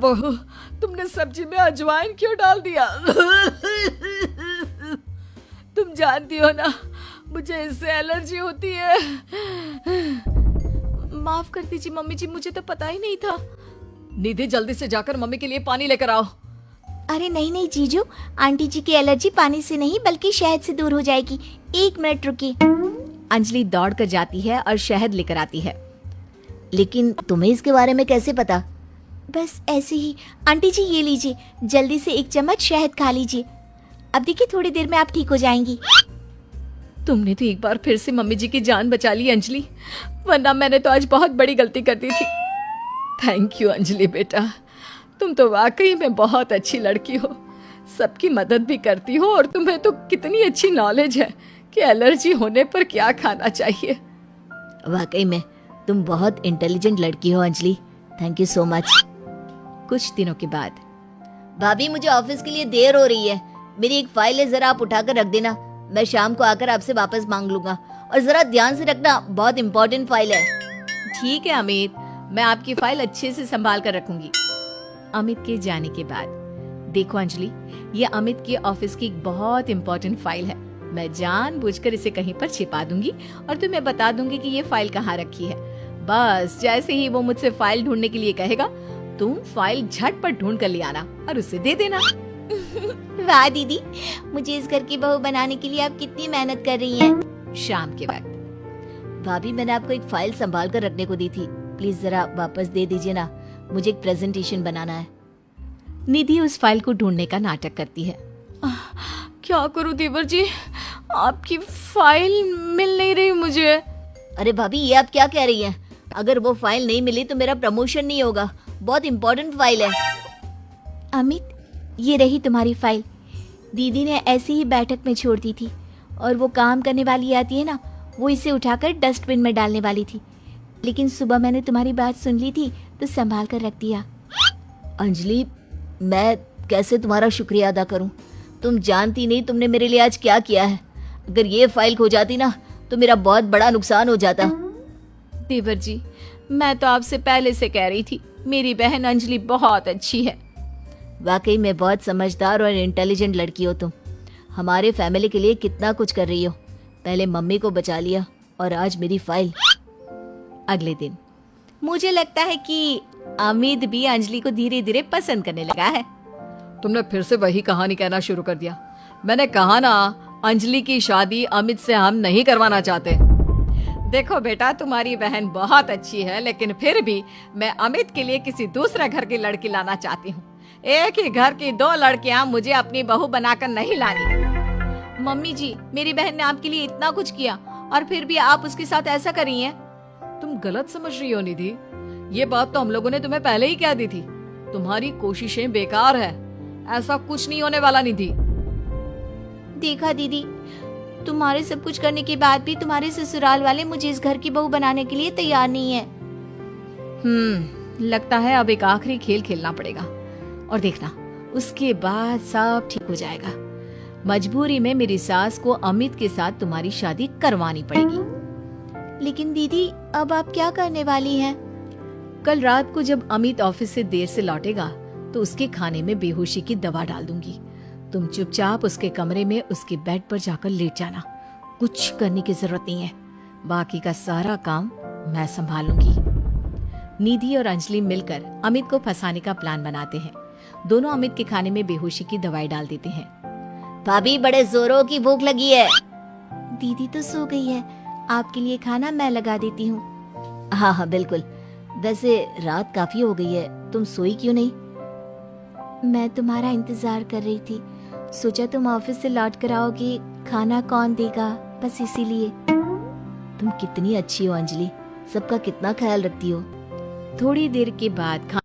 बहू, तुमने सब्जी में अजवाइन क्यों डाल दिया? तुम जानती हो ना, मुझे इससे एलर्जी होती है। माफ कर दीजिए मम्मी जी, मुझे तो पता ही नहीं था। निधि, जल्दी से जाकर मम्मी के लिए पानी लेकर आओ। अरे नहीं नहीं जीजू, आंटी जी की एलर्जी पानी से नहीं बल्कि शहद से दूर हो जाएगी। 1 मिनट रुकिए। अंजलि दौड़ कर जाती है और शहद लेकर आती है। लेकिन तुम्हें इसके बारे में कैसे पता? बस ऐसे ही। आंटी जी ये लीजिए, जल्दी से 1 चम्मच शहद खा लीजिए। अब देखिए थोड़ी देर में आप ठीक हो जाएंगी। तुमने तो एक बार फिर से मम्मी जी की जान बचा ली अंजलि, वरना मैंने तो आज बहुत बड़ी गलती कर दी थी। थैंक यू अंजलि बेटा, तुम तो वाकई में बहुत अच्छी लड़की हो, सबकी मदद भी करती हो और तुम्हें तो कितनी अच्छी नॉलेज है कि एलर्जी होने पर क्या खाना चाहिए। वाकई में तुम बहुत इंटेलिजेंट लड़की हो Anjali, thank you so much. कुछ दिनों के बाद, भाभी मुझे ऑफिस के लिए देर हो रही है, मेरी एक फाइल है, जरा आप उठाकर रख देना, मैं शाम को आकर आपसे वापस मांग लूंगा। और जरा ध्यान से रखना, बहुत इंपॉर्टेंट फाइल है। ठीक है अमित, मैं आपकी फाइल अच्छे से संभाल कर रखूंगी। अमित के जाने के बाद, देखो अंजलि, ये अमित के ऑफिस की एक बहुत इंपॉर्टेंट फाइल है। मैं जानबूझकर इसे कहीं पर छिपा दूंगी और तुम्हें बता दूंगी कि ये फाइल कहाँ रखी है। बस जैसे ही वो मुझसे फाइल ढूंढने के लिए कहेगा, तुम फाइल झटपट ढूंढ कर ले आना और उसे दे देना। वाह दीदी, मुझे इस घर की बहू बनाने के लिए आप कितनी मेहनत कर रही हैं। शाम के वक्त, भाभी मैंने आपको एक फाइल संभाल कर रखने को दी थी, प्लीज जरा वापस दे दीजिए ना, मुझे एक प्रेजेंटेशन बनाना है। निधि उस फाइल को ढूंढने का नाटक करती है। क्या करूं देवर जी, आपकी फाइल मिल नहीं रही मुझे। अरे भाभी ये आप क्या कह रही हैं? अगर वो फाइल नहीं मिली तो मेरा प्रमोशन नहीं होगा, बहुत इंपॉर्टेंट फाइल है। अमित, ये रही तुम्हारी फाइल। दीदी ने ऐसी ही बैठक में छोड़ दी थी और वो काम करने वाली आती है ना, वो इसे उठाकर डस्टबिन में डालने वाली थी, लेकिन सुबह मैंने तुम्हारी बात सुन ली थी तो संभाल कर रख दिया। अंजलि, मैं कैसे तुम्हारा शुक्रिया अदा करूं? तुम जानती नहीं तुमने मेरे लिए आज क्या किया है। अगर ये फाइल खो जाती ना तो मेरा बहुत बड़ा नुकसान हो जाता। देवर जी, मैं तो आपसे पहले से कह रही थी, मेरी बहन अंजलि बहुत अच्छी है। वाकई में बहुत समझदार और इंटेलिजेंट लड़की हो तुम। हमारे फैमिली के लिए कितना कुछ कर रही हो, पहले मम्मी को बचा लिया और आज मेरी फाइल। अगले दिन, मुझे लगता है कि अमित भी अंजलि को धीरे धीरे पसंद करने लगा है। तुमने फिर से वही कहानी कहना शुरू कर दिया। मैंने कहा ना, अंजलि की शादी अमित से हम नहीं करवाना चाहते। देखो बेटा, तुम्हारी बहन बहुत अच्छी है, लेकिन फिर भी मैं अमित के लिए किसी दूसरे घर की लड़की लाना चाहती हूँ। एक ही घर की 2 लड़कियां मुझे अपनी बहू बनाकर नहीं लानी। मम्मी जी, मेरी बहन ने आपके लिए इतना कुछ किया और फिर भी आप उसके साथ ऐसा कर रही हैं। तुम गलत समझ रही हो निधि, ये बात तो हम लोगों ने तुम्हें पहले ही कह दी थी। तुम्हारी कोशिशें बेकार है, ऐसा कुछ नहीं होने वाला निधि। देखा दीदी, तुम्हारे सब कुछ करने के बाद भी तुम्हारे ससुराल वाले मुझे इस घर की बहू बनाने के लिए तैयार नहीं है। लगता है अब एक आखिरी खेल खेलना पड़ेगा और देखना, उसके बाद सब ठीक हो जाएगा। मजबूरी में मेरी सास को अमित के साथ तुम्हारी शादी करवानी पड़ेगी। लेकिन दीदी, अब आप क्या करने वाली हैं? कल रात को जब अमित ऑफिस से देर से लौटेगा तो उसके खाने में बेहोशी की दवा डाल दूंगी। तुम चुपचाप उसके कमरे में उसके बेड पर जाकर लेट जाना, कुछ करने की जरूरत नहीं है, बाकी का सारा काम मैं संभालूंगी। निधि और अंजलि मिलकर अमित को फंसाने का प्लान बनाते हैं। दोनों अमित के खाने में बेहोशी की दवाई डाल देते हैं। भाभी, बड़े जोरों की भूख लगी है। दीदी तो सो गई है, आपके लिए खाना मैं लगा देती हूँ। हाँ हाँ बिल्कुल। वैसे रात काफी हो गई है, तुम सोई क्यों नहीं? मैं तुम्हारा इंतजार कर रही थी, सोचा तुम ऑफिस से लौट कर आओगी, खाना कौन देगा, बस इसीलिए। तुम कितनी अच्छी हो अंजलि, सबका कितना ख्याल रखती हो। थोड़ी देर के बाद